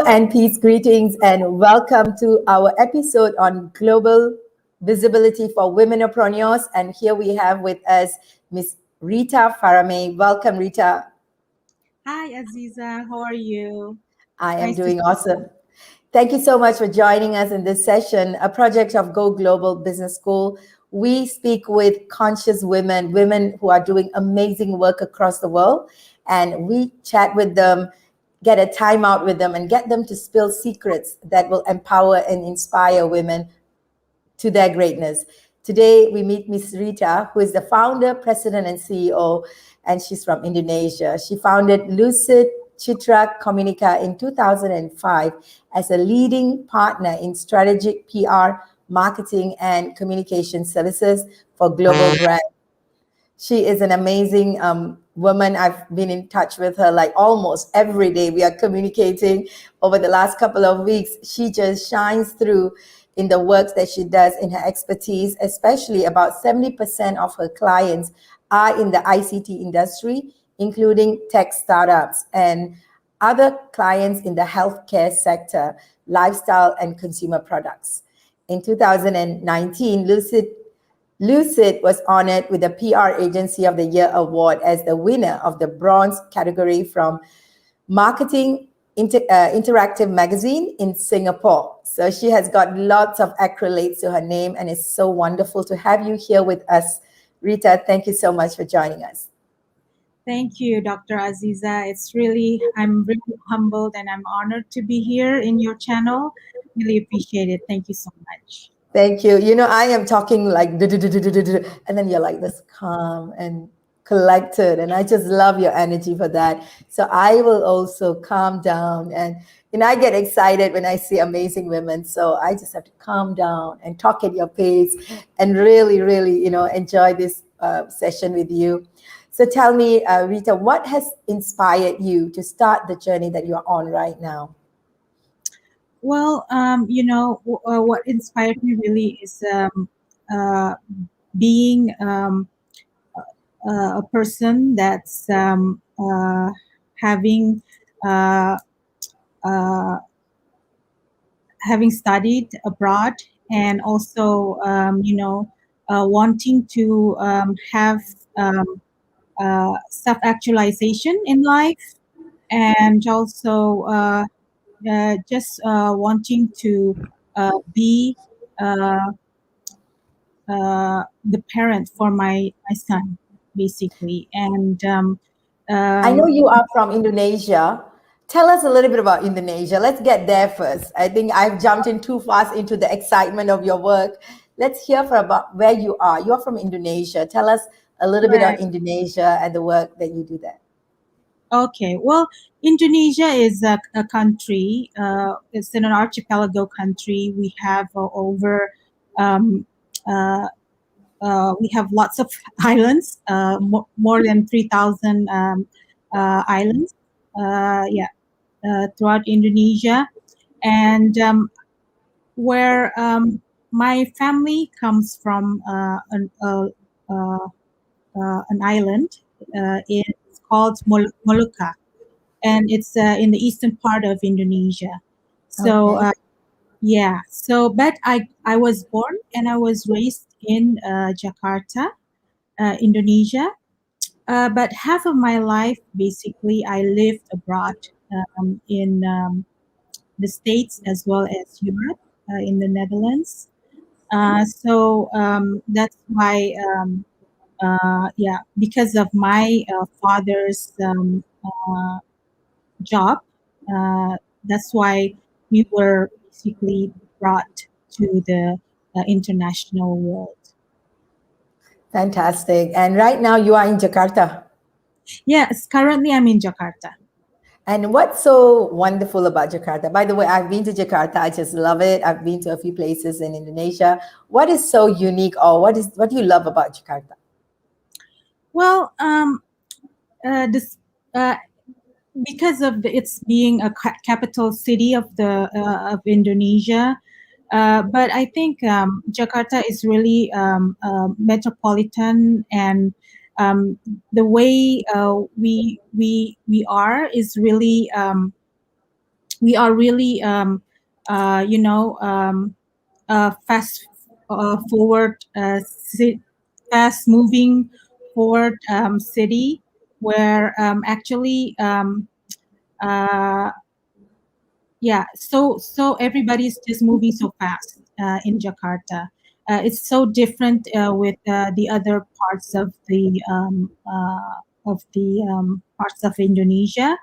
and peace, greetings, and welcome to our episode on global visibility for womenopreneurs. And here we have with us Miss Rita FARAMAY. Welcome, Rita. Hi, Azeeza. How are you? I am Nice to doing awesome. Thank you so much for joining us in this session, a project of Go Global Business School. We speak with conscious women, women who are doing amazing work across the world, and we chat with them, get a time out with them, and get them to spill secrets that will empower and inspire women to their greatness. Today, we meet Miss Rita, who is the founder, president, and CEO, and she's from Indonesia. She founded LUCID Citra Communica in 2005 as a leading partner in strategic PR, marketing, and communication services for global brands. She is an amazing woman. I've been in touch with her like almost every day. We are communicating over the last couple of weeks. She just shines through in the works that she does, in her expertise, especially about 70% of her clients are in the ICT industry, including tech startups and other clients in the healthcare sector, lifestyle and consumer products. In 2019, LUCID was honored with the PR Agency of the Year award as the winner of the bronze category from Marketing Interactive Magazine in Singapore. So she has got lots of accolades to her name, and it's so wonderful to have you here with us. Rita, thank you so much for joining us. Thank you, Dr. Azeeza. I'm really humbled and I'm honored to be here in your channel. Really appreciate it. Thank you so much. Thank you. You know, I am talking like, and then you're like this calm and collected, and I just love your energy for that. So I will also calm down, and I get excited when I see amazing women. So I just have to calm down and talk at your pace, and really, really, enjoy this session with you. So tell me, Rita, what has inspired you to start the journey that you're on right now? Well, what inspired me really is being a person that's having studied abroad, and also wanting to have self-actualization in life, and also just wanting to be the parent for my son, basically. And I know you are from Indonesia. Tell us a little bit about Indonesia. Let's get there first. I think I've jumped in too fast into the excitement of your work. Let's hear about where you are. You're from Indonesia. Tell us a little bit on Indonesia and the work that you do there. Okay, well, Indonesia is a country. It's an archipelago country. We have we have lots of islands, more than 3,000 islands, throughout Indonesia. And where my family comes from, an island. It's called Molucca, and it's in the eastern part of Indonesia. So but I was born and I was raised in Jakarta, Indonesia. But half of my life, basically, I lived abroad, in the States as well as Europe, in the Netherlands. So that's why, because of my father's job, that's why we were basically brought to the international world. Fantastic. And right now you are in Jakarta. Yes, currently I'm in Jakarta. And what's so wonderful about Jakarta? By the way, I've been to Jakarta. I just love it. I've been to a few places in Indonesia. What is so unique, or what do you love about Jakarta? Well, because of its being a capital city of Indonesia, but I think Jakarta is really metropolitan, and the way we are is really we are really you know fast forward fast moving forward city where actually uh, yeah, so everybody's just moving so fast in Jakarta. It's so different with the other parts of the parts of Indonesia.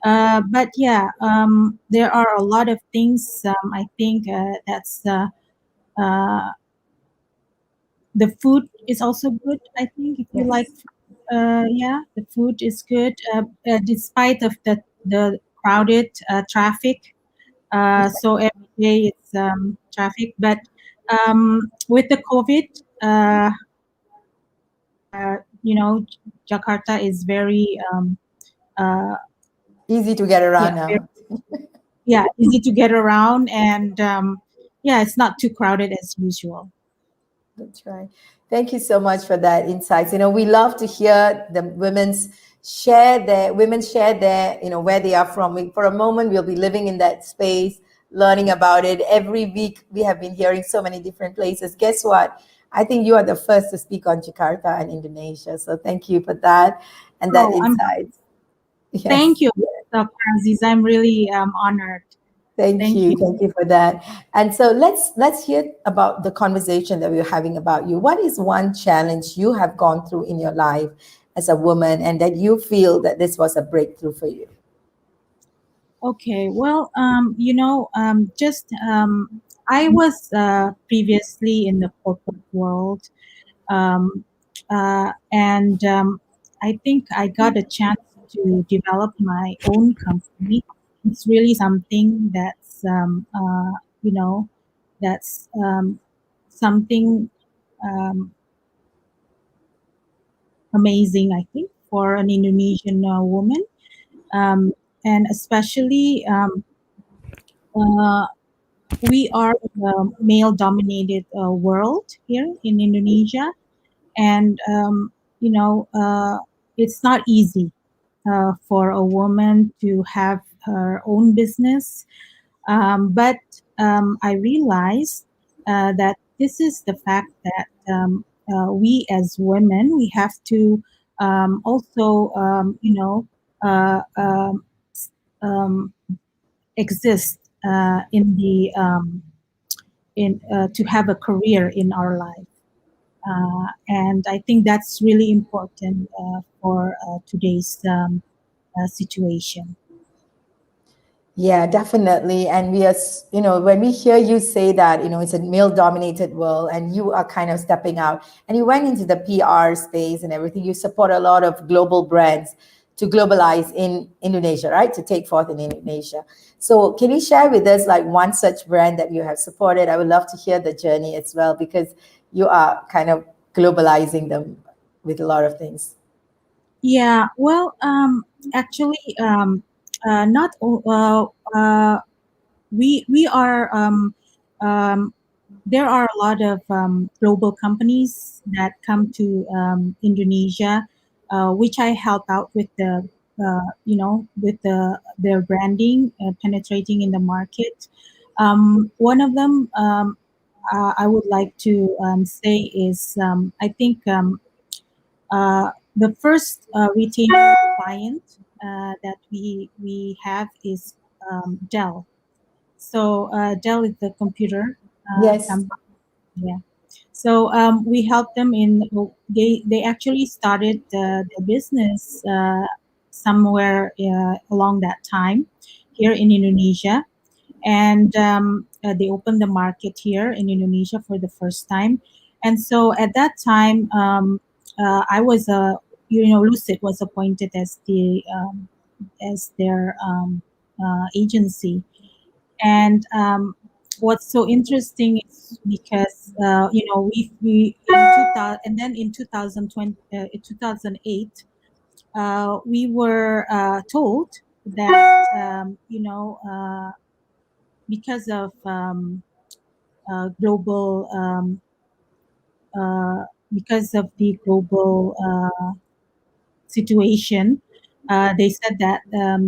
But yeah, there are a lot of things. I think that's uh, the food is also good. I think if you like, Yes. yeah, the food is good despite of the crowded traffic. So every day it's traffic, but with the COVID, you know, Jakarta is very uh, Easy to get yeah, around very, now. yeah, easy to get around, and yeah, it's not too crowded as usual. That's right. Thank you so much for that insights. We love to hear the women share their, where they are from. For a moment, we'll be living in that space, learning about it. Every week, we have been hearing so many different places. Guess what? I think you are the first to speak on Jakarta and Indonesia. So thank you for that and that Oh, insights. thank Yes. you, Dr. Aziz. I'm really honored. Thank Thank you. you. Thank you for that. And so let's hear about the conversation that we're having about you. What is one challenge you have gone through in your life as a woman and that you feel that this was a breakthrough for you? Okay, well, just I was previously in the corporate world, um, and I think I got a chance to develop my own company. It's really something you know, that's something um, amazing, I think, for an Indonesian woman, um, and especially. Uh, we are a male dominated world here in Indonesia, and it's not easy for a woman to have her own business, but I realize that this is the fact that we as women we have to also um, exist in the in to have a career in our life. And I think that's really important for today's situation. Yeah, definitely. And when we hear you say that, it's a male dominated world and you are kind of stepping out and you went into the PR space and everything, you support a lot of global brands to globalize in Indonesia, right? To take forth in Indonesia. So can you share with us like one such brand that you have supported? I would love to hear the journey as well because you are kind of globalizing them with a lot of things. Yeah, well, actually, not all- we are there are a lot of global companies that come to Indonesia, which I help out with with their branding, penetrating in the market. One of them I would like to say is I think the first retail client that we have is Dell. So Dell is the computer Yes. company. Yeah. So we help them in. They actually started the business somewhere along that time here in Indonesia, and they opened the market here in Indonesia for the first time. And so at that time, I was Lucid was appointed as their agency. And what's so interesting is because we in 2000 and then in 2020 in 2008 we were told that because of global uh, because of the global situation, they said that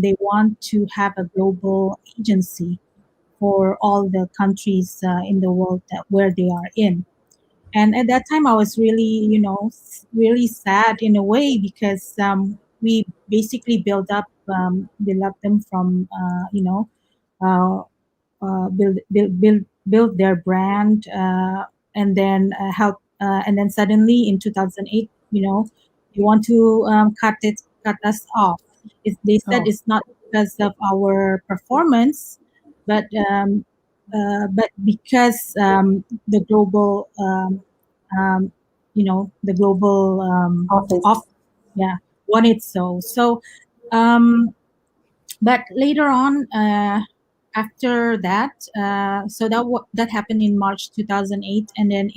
they want to have a global agency for all the countries in the world where they are in. And at that time, I was really, really sad in a way because we basically build up them from, uh, build their brand, and then help, and then suddenly in 2008, you want to cut us off. They said Oh, it's not because of our performance, but because the global, um, the global off, office. yeah, wanted so. So, um, but later on, after that, so that happened in March 2008, and then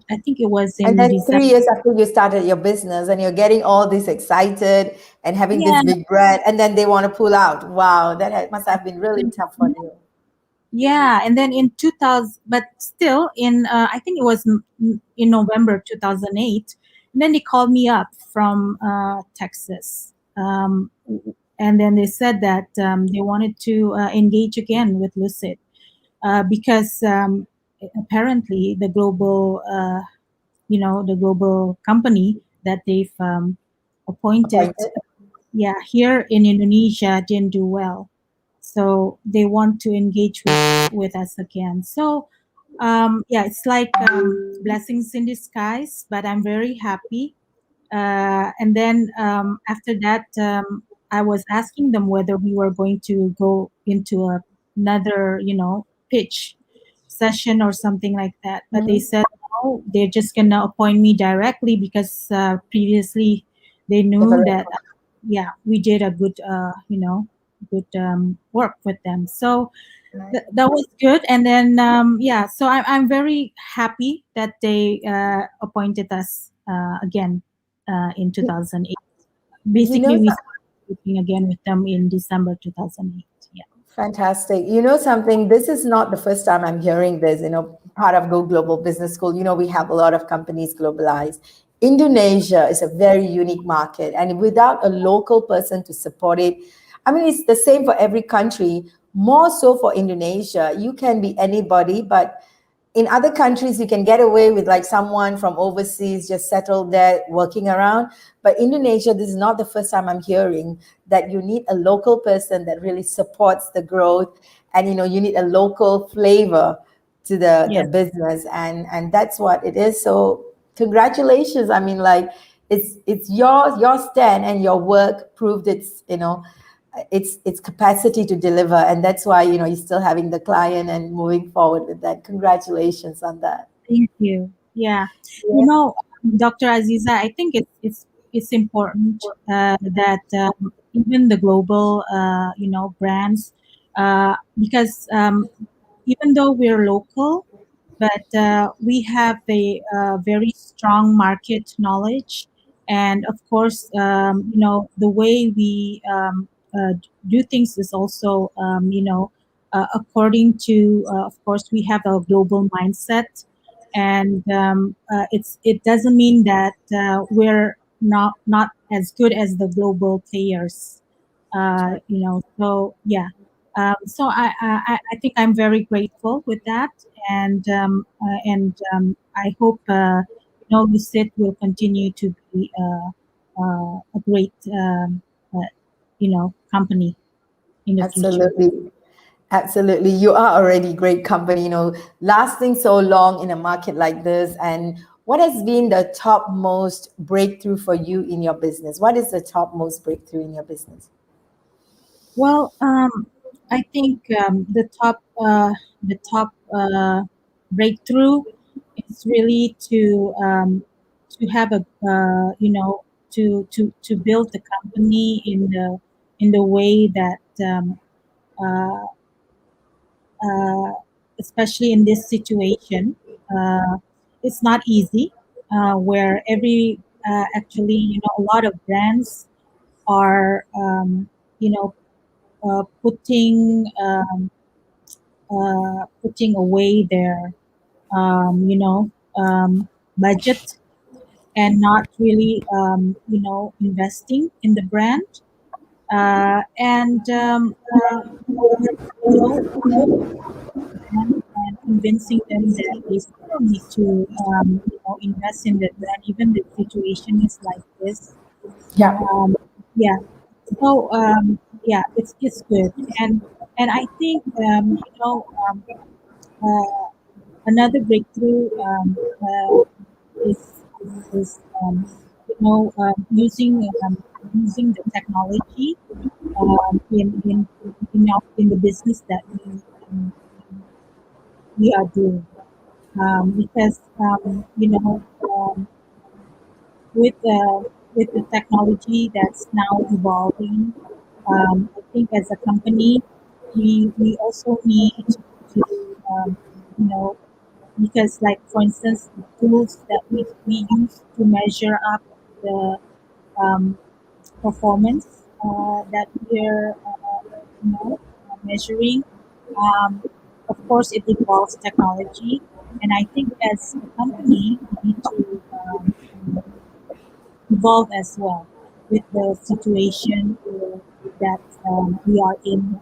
I think it was And in then December. 3 years after you started your business and you're getting all this excited and having this Yeah, big brand, and then they want to pull out. Wow, that must have been really tough for you. yeah, and then in 2000, but still in I think it was in November 2008, and then they called me up from Texas, and then they said that they wanted to engage again with Lucid, because apparently the global company that they've appointed, Appointed. yeah, here in Indonesia didn't do well, so they want to engage with us again. So yeah, it's like blessings in disguise, but I'm very happy. And then after that, I was asking them whether we were going to go into another, pitch session or something like that. But they Mhm. said no, they're just gonna appoint me directly because previously they If knew that, a- yeah, we did a good, good work with them. So that was good. And then yeah, so I'm very happy that they appointed us again in 2008. You Basically, know, we started working again with them in December 2008. Yeah. fantastic. You know something, this is not the first time I'm hearing this, part of Go Global Business School. We have a lot of companies globalized. Indonesia is a very unique market, and without a local person to support it, I mean, it's the same for every country, more so for Indonesia. You can be anybody, but in other countries you can get away with like someone from overseas just settled there working around. But Indonesia, this is not the first time I'm hearing that you need a local person that really supports the growth, and you need a local flavor to the Yeah. business, and that's what it is. So congratulations. I mean, like, it's your stand, and your work proved its capacity to deliver, and that's why you're still having the client and moving forward with that. Congratulations on that. Thank you. Yeah. Yeah. Dr. Aziza, I think it's important that even the global, brands, because even though we're local, but we have a very strong market knowledge, and of course, the way we do things is also, according to, of course, we have a global mindset, and it doesn't mean that we're not as good as the global players, That's right. so yeah. So I think I'm very grateful with that, and I hope Lucid will continue to be a great company in the future. Absolutely. Absolutely. You are already great company, lasting so long in a market like this. And what has been the top most breakthrough for you in your business? What is the top most breakthrough in your business? Well, I think the top breakthrough is really to have a to build the company in the way that uh, uh, especially in this situation, uh, it's not easy, where actually, a lot of brands are, you know putting away their um, you know budget, and not really, investing in the brand. And and convincing them that they still need to, invest in the brand, even the situation is like this. Yeah. Yeah. So it's good, and I think uh, another breakthrough is using the technology in the business that we are doing, because with with the technology that's now evolving, I think as a company we also need to, um, you know because, like, for instance, the tools that we use to measure up the um, performance that we're measuring. Um, of course, it involves technology, and I think as a company, we need to evolve as well with the situation that we are in.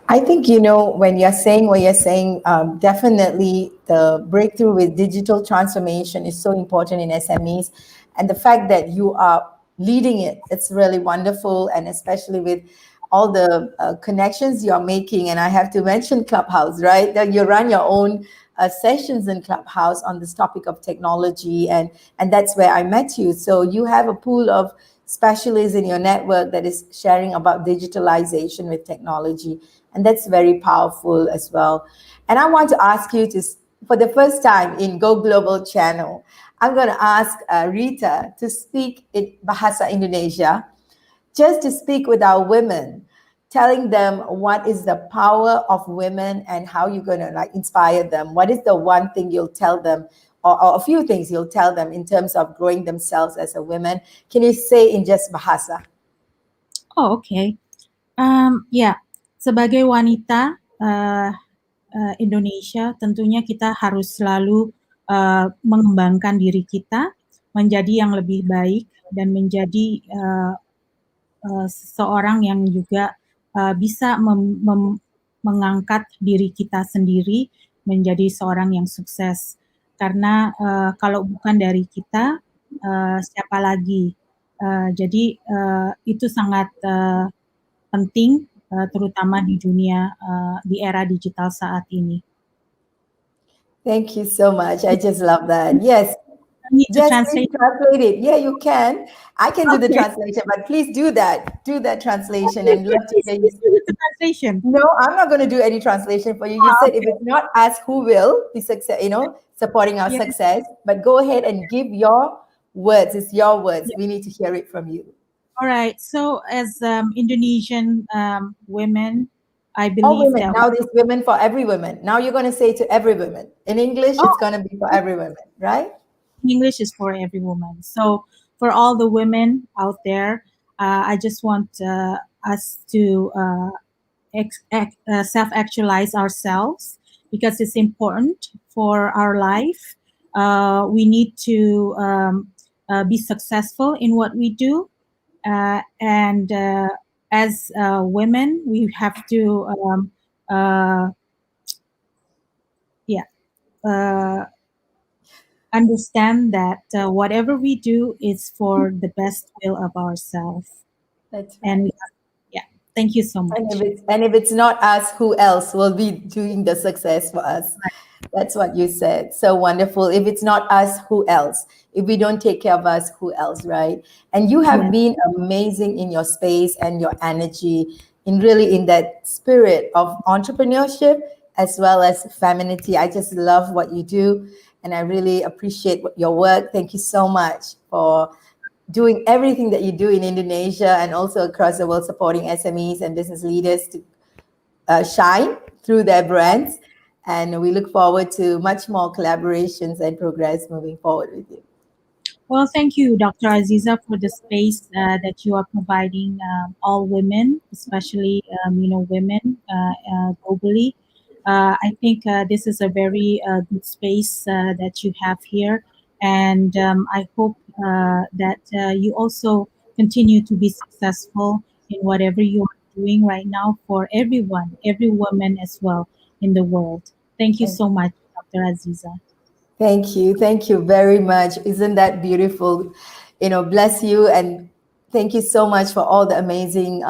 I think, when you're saying what you're saying, definitely the breakthrough with digital transformation is so important in SMEs. And the fact that you are leading it, it's really wonderful. And especially with all the connections you're making. And I have to mention Clubhouse, right? That you run your own sessions in Clubhouse on this topic of technology. And that's where I met you. So you have a pool of specialists in your network that is sharing about digitalization with technology. And that's very powerful as well. And I want to ask you to, for the first time in Go Global channel, I'm going to ask Rita to speak in Bahasa Indonesia, just to speak with our women, telling them what is the power of women and how you're going to like inspire them. What is the one thing you'll tell them, or a few things you'll tell them in terms of growing themselves as a woman? Can you say in just Bahasa? Oh, okay. Ya, sebagai wanita Indonesia, tentunya kita harus selalu mengembangkan diri kita menjadi yang lebih baik dan menjadi seseorang yang juga bisa mengangkat diri kita sendiri menjadi seorang yang sukses. Karena kalau bukan dari kita, siapa lagi? Jadi itu sangat penting, terutama di dunia di era digital saat ini. Thank you so much. I just love that. Yes. I need to Yes, translate. please translate it. Yeah, you can. I can do the Okay. translation, but please do that. Do that translation Please, and love to please, hear you. please do the translation. No, I'm not going to do any translation for you. You said if it's not us, who will be success? Supporting our Yeah. success. But go ahead and give your words. It's your words. Yeah. We need to hear it from you. All right. So, as Indonesian women, I All believe women. that. Now this women for every woman. Now you're going to say to every woman. In English, Oh, it's going to be for every woman, right? English is for every woman. So, for all the women out there, I just want us to self-actualize ourselves, because it's important for our life. We need to be successful in what we do, and as women, we have to uh, yeah understand that whatever we do is for the best will of ourselves. That's And right. yeah, thank you so And much. if it's not us, who else will be doing the success for us? That's what you said. So wonderful. If it's not us, who else? If we don't take care of us, who else, right? And you have Yes. been amazing in your space and your energy, in that spirit of entrepreneurship as well as femininity. I just love what you do, and I really appreciate your work. Thank you so much for doing everything that you do in Indonesia and also across the world, supporting SMEs and business leaders to shine through their brands. And we look forward to much more collaborations and progress moving forward with you. Well, thank you, Dr. Azeeza, for the space that you are providing all women, especially women globally. I think this is a very good space that you have here, And I hope that you also continue to be successful in whatever you are doing right now for everyone, every woman as well in the world. Thank you so much, Dr. Azeeza. Thank you. Thank you very much. Isn't that beautiful? Bless you. And thank you so much for all the amazing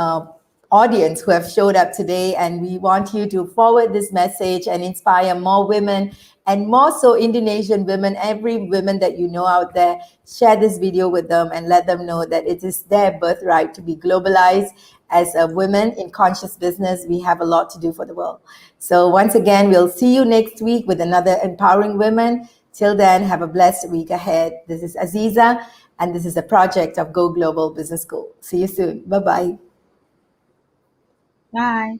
audience who have showed up today. And we want you to forward this message and inspire more women, and more so Indonesian women, every woman that you know out there. Share this video with them and let them know that it is their birthright to be globalized. As a women in conscious business, we have a lot to do for the world. So once again, we'll see you next week with another empowering women. Till then, have a blessed week ahead. This is Azeeza, and this is a project of Go Global Business School. See you soon. Bye-bye. Bye.